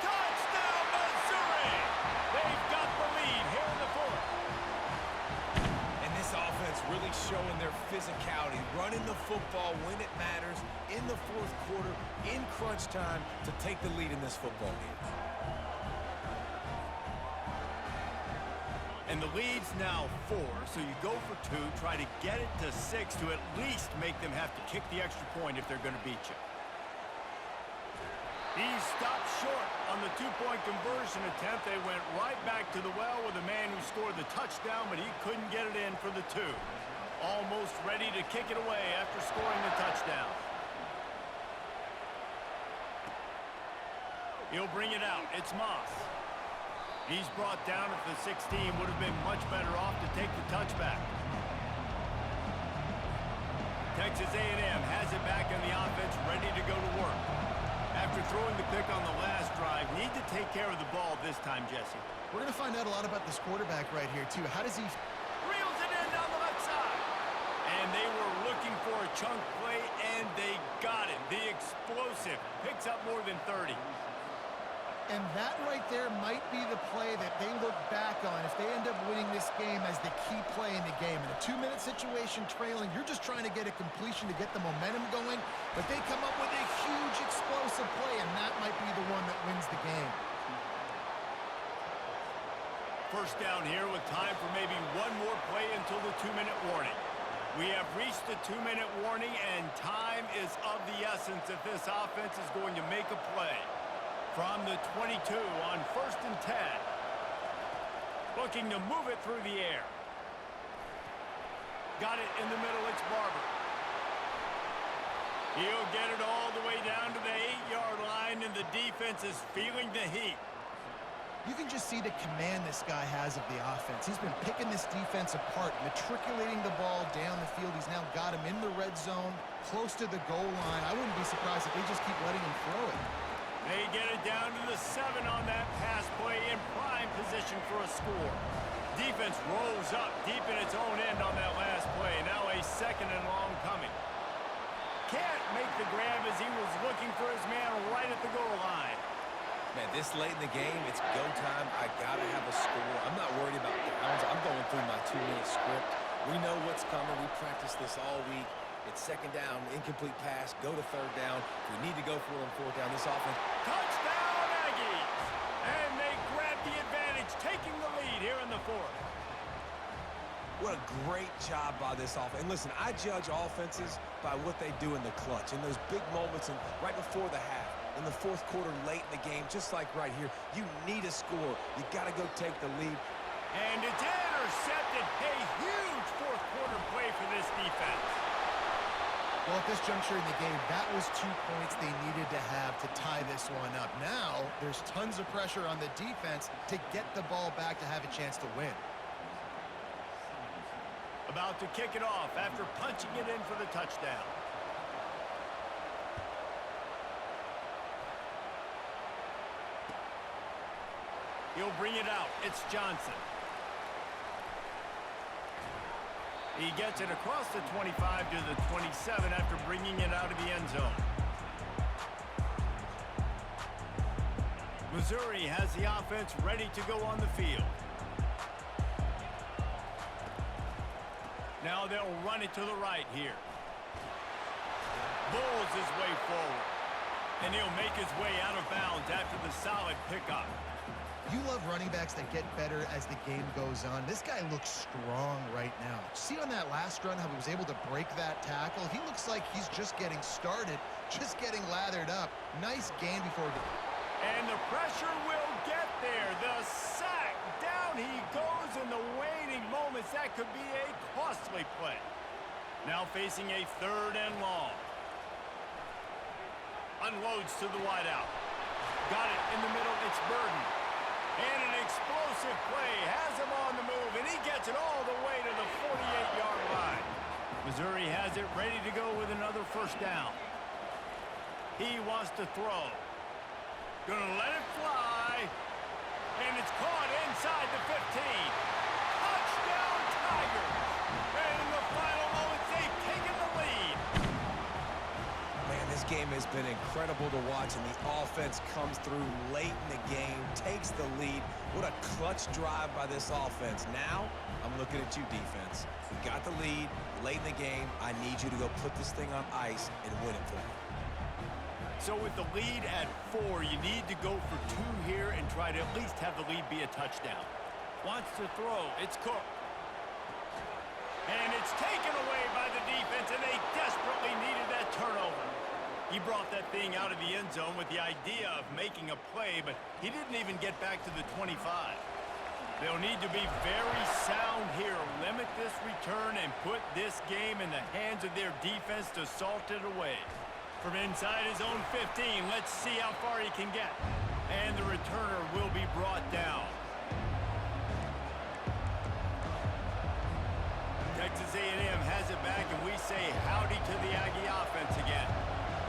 Touchdown, Missouri! They've got the lead here in the 4th. And this offense really showing their physicality, running the football when it matters in the fourth quarter, in crunch time, to take the lead in this football game. And the lead's now 4, so you go for 2, try to get it to 6 to at least make them have to kick the extra point if they're going to beat you. He stopped short on the 2-point conversion attempt. They went right back to the well with the man who scored the touchdown, but he couldn't get it in for the 2. Almost ready to kick it away after scoring the touchdown. He'll bring it out. It's Moss. He's brought down at the 16. Would have been much better off to take the touchback. Texas A&M has it back in the offense, ready to go to work. After throwing the pick on the last drive, need to take care of the ball this time, Jesse. We're going to find out a lot about this quarterback right here, too. How does he... Reels it in down the left side. And they were looking for a chunk play, and they got it. The explosive picks up more than 30. And that right there might be the play that they look back on if they end up winning this game as the key play in the game. In a 2-minute situation trailing, you're just trying to get a completion to get the momentum going, but they come up with a huge explosive play, and that might be the one that wins the game. First down here with time for maybe one more play until the 2-minute warning. We have reached the 2-minute warning, and time is of the essence if this offense is going to make a play. From the 22 on 1st and 10. Looking to move it through the air. Got it in the middle, it's Barber. He'll get it all the way down to the 8-yard line, and the defense is feeling the heat. You can just see the command this guy has of the offense. He's been picking this defense apart, matriculating the ball down the field. He's now got him in the red zone, close to the goal line. I wouldn't be surprised if they just keep letting him throw it. They get it down to the 7 on that pass play, in prime position for a score. Defense rolls up deep in its own end on that last play. Now a 2nd and long coming. Can't make the grab as he was looking for his man right at the goal line. Man, this late in the game, it's go time. I got to have a score. I'm not worried about downs. I'm going through my 2-minute script. We know what's coming. We practiced this all week. It's 2nd down, incomplete pass, go to 3rd down. If we need to go for it on 4th down, this offense. Touchdown, Aggies! And they grab the advantage, taking the lead here in the 4th. What a great job by this offense. And listen, I judge offenses by what they do in the clutch, in those big moments and right before the half, in the 4th quarter, late in the game, just like right here. You need a score. You got to go take the lead. And it's intercepted. A huge 4th quarter play for this defense. Well, at this juncture in the game, that was 2 points they needed to have to tie this one up. Now, there's tons of pressure on the defense to get the ball back to have a chance to win. About to kick it off after punching it in for the touchdown. He'll bring it out. It's Johnson. He gets it across the 25 to the 27 after bringing it out of the end zone. Missouri has the offense ready to go on the field. Now they'll run it to the right here. Bowles his way forward. And he'll make his way out of bounds after the solid pickup. You love running backs that get better as the game goes on. This guy looks strong right now. See on that last run how he was able to break that tackle? He looks like he's just getting started, just getting lathered up. Nice game before. And the pressure will get there. The sack. Down he goes in the waning moments. That could be a costly play. Now facing a 3rd and long. Unloads to the wideout. Got it in the middle. It's Burden. And an explosive play. Has him on the move. And he gets it all the way to the 48-yard line. Missouri has it ready to go with another 1st down. He wants to throw. Gonna let it fly. And it's caught inside the 15. Touchdown Tigers. And in the final moments, they've taken the lead. Man, this game has been incredible to watch, and the offense comes through late in the game, takes the lead. What a clutch drive by this offense. Now, I'm looking at you, defense. You got the lead late in the game. I need you to go put this thing on ice and win it for me. So with the lead at 4, you need to go for 2 here and try to at least have the lead be a touchdown. Wants to throw. It's Cook. And it's taken away by the defense, and they desperately needed that turnover. He brought that thing out of the end zone with the idea of making a play, but he didn't even get back to the 25. They'll need to be very sound here, limit this return, and put this game in the hands of their defense to salt it away. From inside his own 15, let's see how far he can get. And the returner will be brought down. Texas A&M has it back, and we say howdy to the Aggie offense again.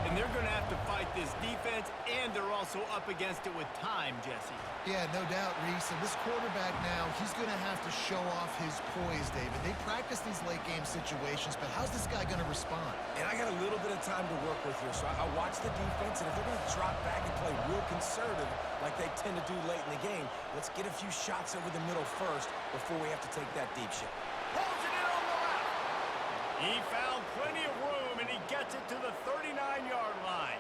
And they're going to have to fight this defense, and they're also up against it with time, Jesse. Yeah, no doubt, Reese. And this quarterback now, he's going to have to show off his poise, David. They practice these late-game situations, but how's this guy going to respond? And I got a little bit of time to work with here, so I watch the defense, and if they're going to drop back and play real conservative like they tend to do late in the game, let's get a few shots over the middle first before we have to take that deep shot. Pulls it in on the left. He found plenty of room, and he gets it to the 39-yard line.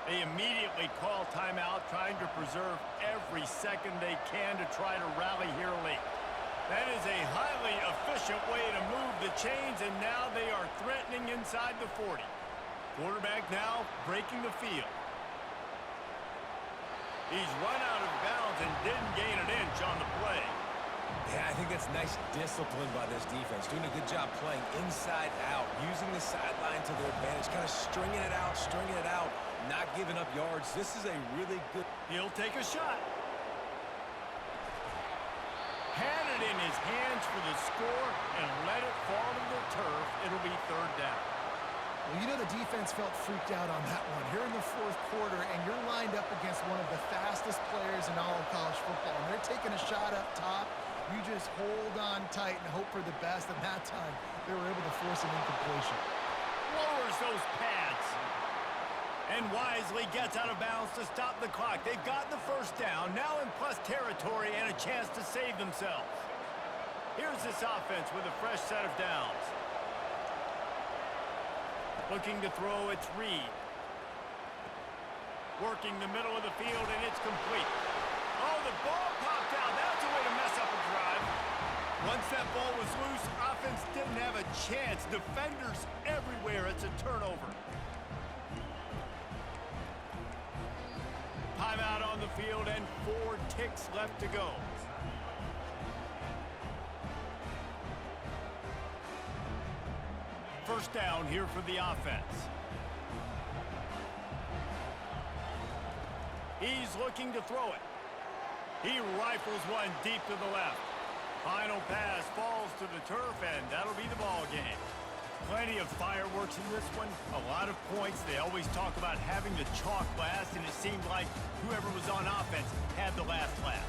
They immediately call timeout, trying to preserve every second they can to try to rally here late. That is a highly efficient way to move the chains, and now they are threatening inside the 40. Quarterback now breaking the field. He's run out of bounds and didn't gain an inch on the play. Yeah, I think that's nice discipline by this defense. Doing a good job playing inside out, using the sideline to their advantage, kind of stringing it out, not giving up yards. This is a really good... He'll take a shot. Had it in his hands for the score and let it fall to the turf. It'll be 3rd down. Well, you know the defense felt freaked out on that one. Here in the 4th quarter, and you're lined up against one of the fastest players in all of college football, and they're taking a shot up top. You just hold on tight and hope for the best, and that time they were able to force an incompletion. Lowers those pads. And wisely gets out of bounds to stop the clock. They've gotten the 1st down, now in plus territory and a chance to save themselves. Here's this offense with a fresh set of downs. Looking to throw, it's Reed. Working the middle of the field, and it's complete. Oh, the ball popped out. That's a way to mess up a drive. Once that ball was loose, offense didn't have a chance. Defenders everywhere. It's a turnover. Timeout on the field and 4 ticks left to go. First down here for the offense. He's looking to throw it. He rifles one deep to the left. Final pass falls to the turf, and that'll be the ball game. Plenty of fireworks in this one. A lot of points. They always talk about having the chalk last, and it seemed like whoever was on offense had the last laugh.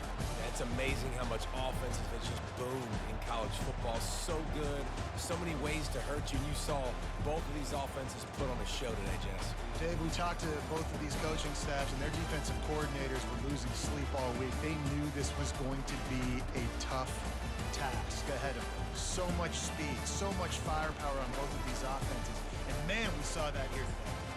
It's amazing how much offenses that just boom in college football. So good. So many ways to hurt you. And you saw both of these offenses put on a show today, Jess. Dave, we talked to both of these coaching staffs, and their defensive coordinators were losing sleep all week. They knew this was going to be a tough task ahead of them. So much speed, so much firepower on both of these offenses. And man, we saw that here today.